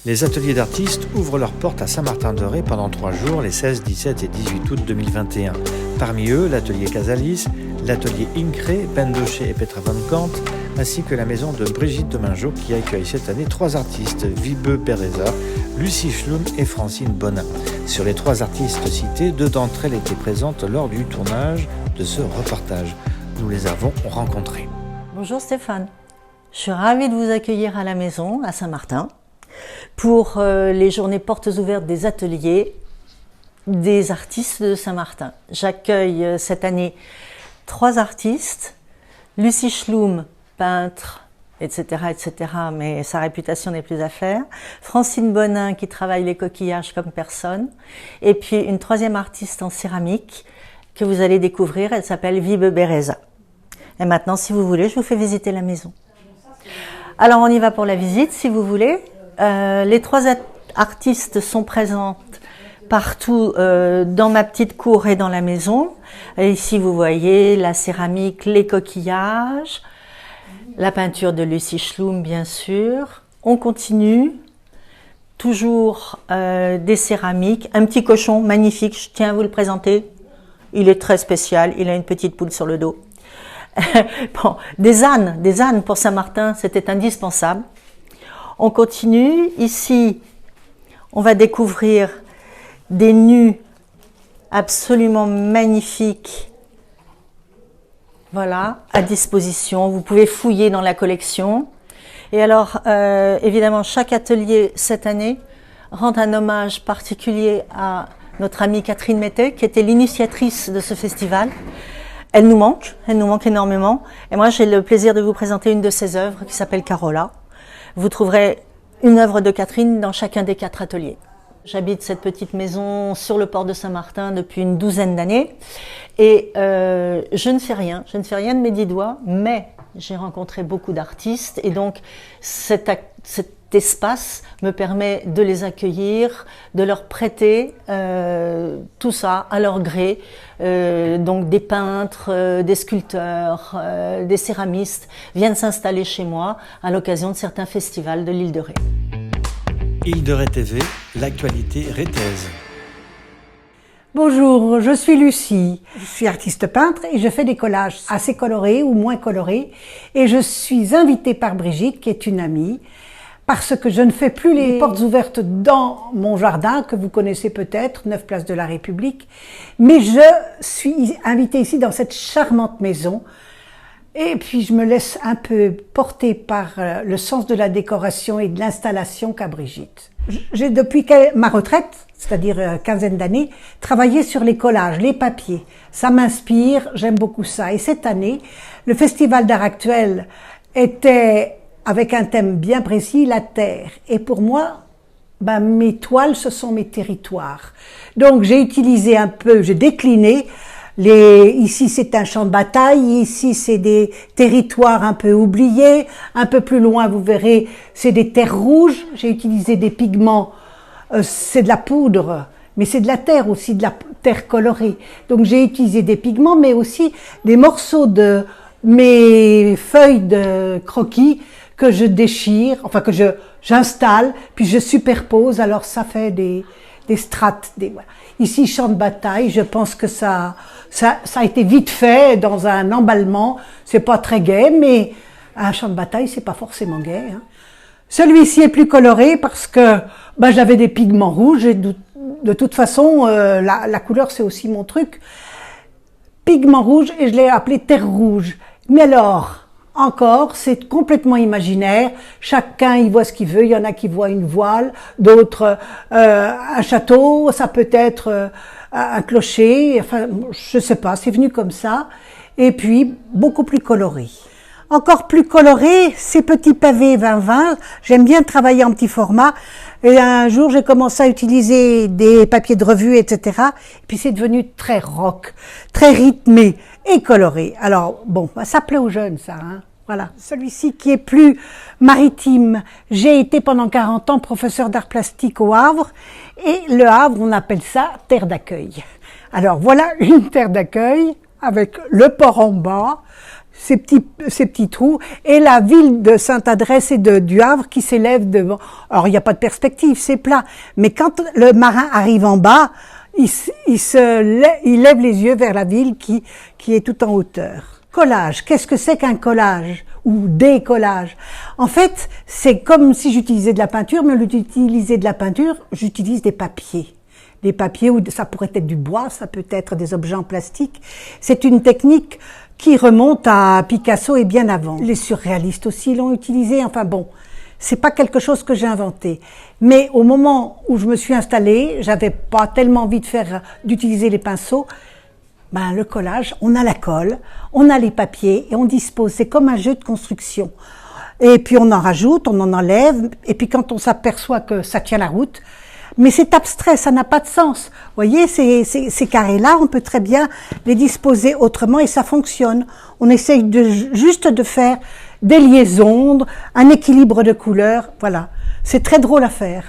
Les ateliers d'artistes ouvrent leurs portes à Saint-Martin-de-Ré pendant 3 jours, les 16, 17 et 18 août 2021. Parmi eux, l'atelier Casalis, l'atelier Incré, Pendoché et Petra von Kant, ainsi que la maison de Brigitte de Mingeot qui accueille cette année 3 artistes, Wiebe Bereza, Lucie Schlum et Francine Bonin. Sur les 3 artistes cités, 2 d'entre elles étaient présentes lors du tournage de ce reportage. Nous les avons rencontrées. Bonjour Stéphane, je suis ravie de vous accueillir à la maison, à Saint-Martin, pour les journées portes ouvertes des ateliers des artistes de Saint-Martin. J'accueille cette année 3 artistes, Lucie Schlum, peintre, etc., mais sa réputation n'est plus à faire, Francine Bonin qui travaille les coquillages comme personne, et puis une 3e artiste en céramique que vous allez découvrir, elle s'appelle Wiebe Bereza. Et maintenant, si vous voulez, je vous fais visiter la maison. Alors on y va pour la visite, si vous voulez. Les 3 artistes sont présentes partout dans ma petite cour et dans la maison. Et ici, vous voyez la céramique, les coquillages, la peinture de Lucie Schlum, bien sûr. On continue, toujours des céramiques. Un petit cochon magnifique, je tiens à vous le présenter. Il est très spécial, il a une petite poule sur le dos. Bon, des ânes pour Saint-Martin, c'était indispensable. On continue. Ici, on va découvrir des nus absolument magnifiques. Voilà, à disposition. Vous pouvez fouiller dans la collection. Et alors, évidemment, chaque atelier cette année rend un hommage particulier à notre amie Catherine Mettet, qui était l'initiatrice de ce festival. Elle nous manque énormément. Et moi, j'ai le plaisir de vous présenter une de ses œuvres qui s'appelle Carola. Vous trouverez une œuvre de Catherine dans chacun des 4 ateliers. J'habite cette petite maison sur le port de Saint-Martin depuis une 12aine d'années. Et je ne fais rien de mes 10 doigts, mais j'ai rencontré beaucoup d'artistes. Et donc, cet espace me permet de les accueillir, de leur prêter tout ça à leur gré. Donc des peintres, des sculpteurs, des céramistes viennent s'installer chez moi à l'occasion de certains festivals de l'île de Ré. Île de Ré TV, l'actualité rétaise. Bonjour, je suis Lucie, je suis artiste peintre et je fais des collages assez colorés ou moins colorés. Et je suis invitée par Brigitte, qui est une amie, parce que je ne fais plus les portes ouvertes dans mon jardin, que vous connaissez peut-être, 9 place de la République, mais je suis invitée ici dans cette charmante maison. Et puis je me laisse un peu porter par le sens de la décoration et de l'installation qu'a Brigitte. J'ai depuis ma retraite, c'est-à-dire quinzaine d'années, travaillé sur les collages, les papiers. Ça m'inspire, j'aime beaucoup ça. Et cette année, le Festival d'art actuel était avec un thème bien précis, la terre. Et pour moi, mes toiles, ce sont mes territoires. Donc j'ai utilisé un peu, j'ai décliné. Ici c'est un champ de bataille, ici c'est des territoires un peu oubliés, un peu plus loin vous verrez c'est des terres rouges, j'ai utilisé des pigments, c'est de la poudre, mais c'est de la terre aussi, de la terre colorée. Donc j'ai utilisé des pigments mais aussi des morceaux de mes feuilles de croquis que je déchire, enfin que j'installe, puis je superpose, alors ça fait des strates. Voilà. Ici, champ de bataille, je pense que ça a été vite fait dans un emballement. C'est pas très gai, mais un champ de bataille, c'est pas forcément gai. Hein. Celui-ci est plus coloré parce que j'avais des pigments rouges et de toute façon, la couleur, c'est aussi mon truc. Pigments rouges et je l'ai appelé terre rouge. Mais alors, encore, c'est complètement imaginaire. Chacun y voit ce qu'il veut. Il y en a qui voient une voile, d'autres un château. Ça peut être un clocher. Enfin, je sais pas. C'est venu comme ça. Et puis beaucoup plus coloré. Encore plus coloré, ces petits pavés 20-20. J'aime bien travailler en petit format. Et un jour, j'ai commencé à utiliser des papiers de revue, etc. Et puis c'est devenu très rock, très rythmé et coloré. Alors bon, ça plaît aux jeunes, ça. Hein. Voilà. Celui-ci qui est plus maritime. J'ai été pendant 40 ans professeur d'art plastique au Havre. Et le Havre, on appelle ça terre d'accueil. Alors voilà une terre d'accueil avec le port en bas. ces petits trous, et la ville de Sainte-Adresse et du Havre qui s'élève devant. Alors il n'y a pas de perspective, c'est plat. Mais quand le marin arrive en bas, il lève les yeux vers la ville qui est tout en hauteur. Collage, qu'est-ce que c'est qu'un collage ou des collages? En fait, c'est comme si j'utilisais de la peinture, mais au lieu d'utiliser de la peinture, j'utilise des papiers. Des papiers, ou ça pourrait être du bois, ça peut être des objets en plastique. C'est une technique qui remonte à Picasso et bien avant. Les surréalistes aussi l'ont utilisé. Enfin bon, c'est pas quelque chose que j'ai inventé. Mais au moment où je me suis installée, j'avais pas tellement envie d'utiliser les pinceaux. Ben, le collage, on a la colle, on a les papiers et on dispose. C'est comme un jeu de construction. Et puis on en rajoute, on en enlève. Et puis quand on s'aperçoit que ça tient la route, mais c'est abstrait, ça n'a pas de sens. Vous voyez, ces carrés-là, on peut très bien les disposer autrement et ça fonctionne. On essaye juste de faire des liaisons, un équilibre de couleurs, voilà. C'est très drôle à faire.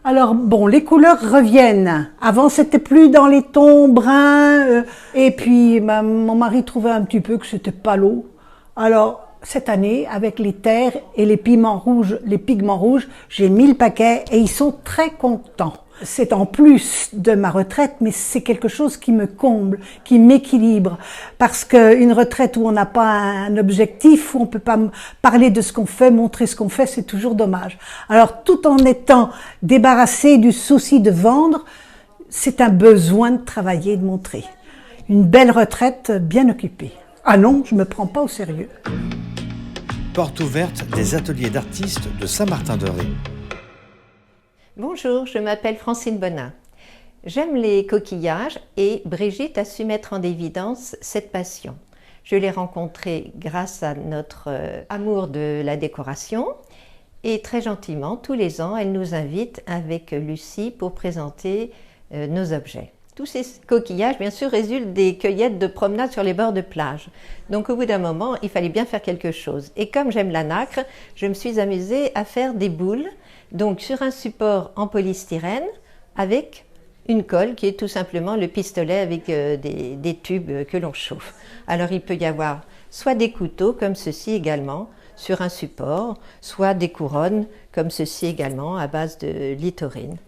Alors bon, les couleurs reviennent. Avant, c'était plus dans les tons bruns. Et puis, mon mari trouvait un petit peu que c'était pas l'eau. Alors, cette année, avec les terres et les pigments rouges, j'ai mis le paquet et ils sont très contents. C'est en plus de ma retraite, mais c'est quelque chose qui me comble, qui m'équilibre. Parce qu'une retraite où on n'a pas un objectif, où on peut pas parler de ce qu'on fait, montrer ce qu'on fait, c'est toujours dommage. Alors, tout en étant débarrassé du souci de vendre, c'est un besoin de travailler et de montrer. Une belle retraite bien occupée. Ah non, je me prends pas au sérieux. Porte ouverte des ateliers d'artistes de Saint-Martin-de-Ré. Bonjour, je m'appelle Francine Bonin. J'aime les coquillages et Brigitte a su mettre en évidence cette passion. Je l'ai rencontrée grâce à notre amour de la décoration et très gentiment, tous les ans, elle nous invite avec Lucie pour présenter nos objets. Tous ces coquillages, bien sûr, résultent des cueillettes de promenade sur les bords de plage. Donc, au bout d'un moment, il fallait bien faire quelque chose. Et comme j'aime la nacre, je me suis amusée à faire des boules, donc sur un support en polystyrène, avec une colle qui est tout simplement le pistolet avec des tubes que l'on chauffe. Alors, il peut y avoir soit des couteaux, comme ceci également, sur un support, soit des couronnes, comme ceci également, à base de littorine.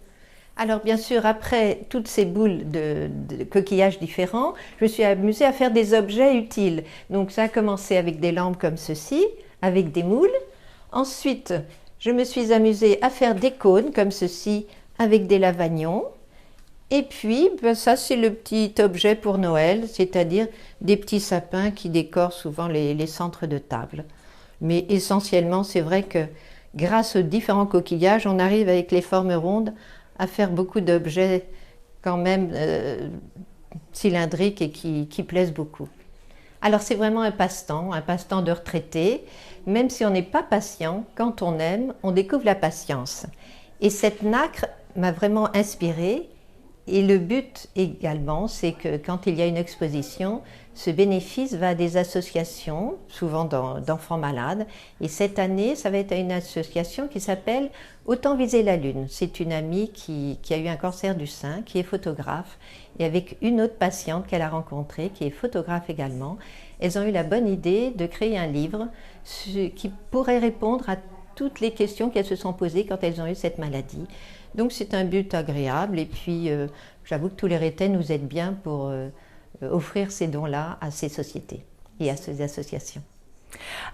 Alors bien sûr, après toutes ces boules de coquillages différents, je me suis amusée à faire des objets utiles. Donc ça a commencé avec des lampes comme ceci, avec des moules. Ensuite, je me suis amusée à faire des cônes comme ceci, avec des lavagnons. Et puis, ça c'est le petit objet pour Noël, c'est-à-dire des petits sapins qui décorent souvent les centres de table. Mais essentiellement, c'est vrai que grâce aux différents coquillages, on arrive avec les formes rondes à faire beaucoup d'objets quand même cylindriques et qui plaisent beaucoup. Alors c'est vraiment un passe-temps de retraité. Même si on n'est pas patient, quand on aime, on découvre la patience. Et cette nacre m'a vraiment inspirée. Et le but également, c'est que quand il y a une exposition, ce bénéfice va à des associations, souvent d'enfants malades. Et cette année, ça va être à une association qui s'appelle Autant viser la lune. C'est une amie qui a eu un cancer du sein, qui est photographe, et avec une autre patiente qu'elle a rencontrée, qui est photographe également, elles ont eu la bonne idée de créer un livre qui pourrait répondre à toutes les questions qu'elles se sont posées quand elles ont eu cette maladie. Donc c'est un but agréable et puis j'avoue que tous les Rétais nous aident bien pour offrir ces dons-là à ces sociétés et à ces associations.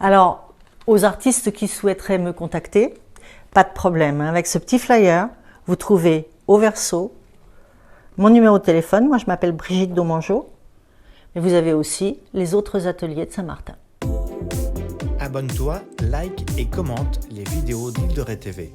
Alors, aux artistes qui souhaiteraient me contacter, pas de problème. Avec ce petit flyer, vous trouvez au verso mon numéro de téléphone. Moi, je m'appelle Brigitte Domangeau. Mais vous avez aussi les autres ateliers de Saint-Martin. Abonne-toi, like et commente les vidéos d'Île de Ré TV.